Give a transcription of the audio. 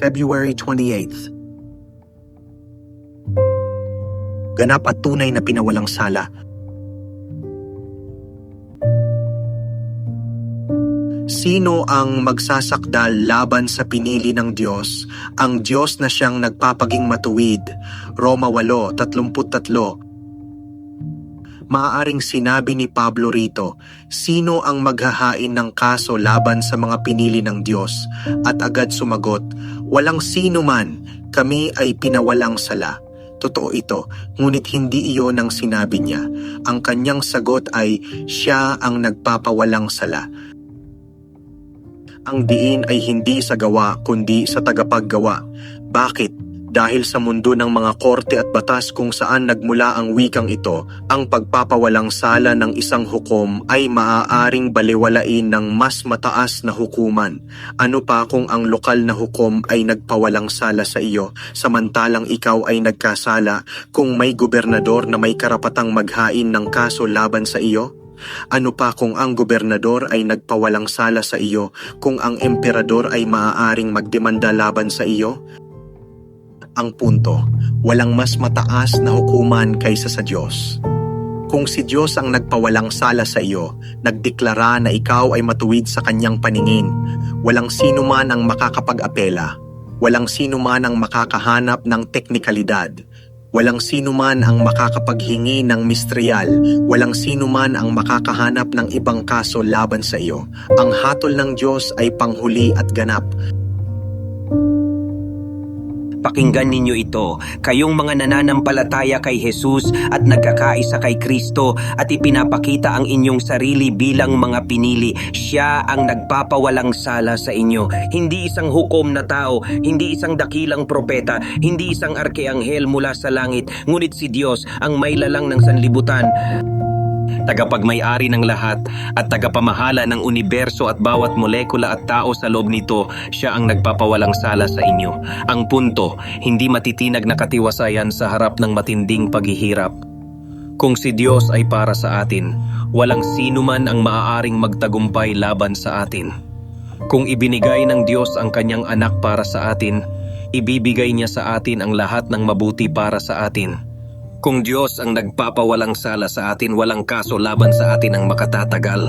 February 28th. Ganap at tunay na pinawalang sala. Sino ang magsasakdal laban sa pinili ng Diyos? Ang Diyos na siyang nagpapaging matuwid. Roma 8:33. Maaaring sinabi ni Pablo rito, sino ang maghahain ng kaso laban sa mga pinili ng Diyos? At agad sumagot, walang sino man, kami ay pinawalang sala. Totoo ito, ngunit hindi iyon ang sinabi niya. Ang kanyang sagot ay, siya ang nagpapawalang sala. Ang diin ay hindi sa gawa, kundi sa tagapaggawa. Bakit? Dahil sa mundo ng mga korte at batas kung saan nagmula ang wikang ito, ang pagpapawalang sala ng isang hukom ay maaaring balewalain ng mas mataas na hukuman. Ano pa kung ang lokal na hukom ay nagpawalang sala sa iyo, samantalang ikaw ay nagkasala, kung may gobernador na may karapatang maghain ng kaso laban sa iyo? Ano pa kung ang gobernador ay nagpawalang sala sa iyo, kung ang emperador ay maaaring magdemanda laban sa iyo? Ang punto, walang mas mataas na hukuman kaysa sa Diyos. Kung si Diyos ang nagpawalang sala sa iyo, nagdeklara na ikaw ay matuwid sa kanyang paningin, walang sino man ang makakapag-apela, walang sino man ang makakahanap ng teknikalidad, walang sino man ang makakapaghingi ng mistriyal, walang sino man ang makakahanap ng ibang kaso laban sa iyo. Ang hatol ng Diyos ay panghuli at ganap. Pakinggan ninyo ito, kayong mga nananampalataya kay Jesus at nagkakaisa kay Kristo at ipinapakita ang inyong sarili bilang mga pinili. Siya ang nagpapawalang sala sa inyo. Hindi isang hukom na tao, hindi isang dakilang propeta, hindi isang arkeanghel mula sa langit, ngunit si Diyos ang maylalang ng sanlibutan, tagapagmay-ari ng lahat at tagapamahala ng universo at bawat molekula at tao sa loob nito. Siya ang nagpapawalang sala sa inyo. Ang punto, hindi matitinag na katiwasayan sa harap ng matinding paghihirap. Kung si Diyos ay para sa atin, walang sino man ang maaaring magtagumpay laban sa atin. Kung ibinigay ng Diyos ang kanyang anak para sa atin, ibibigay niya sa atin ang lahat ng mabuti para sa atin. Kung Diyos ang nagpapawalang sala sa atin, walang kaso laban sa atin ang makatatagal.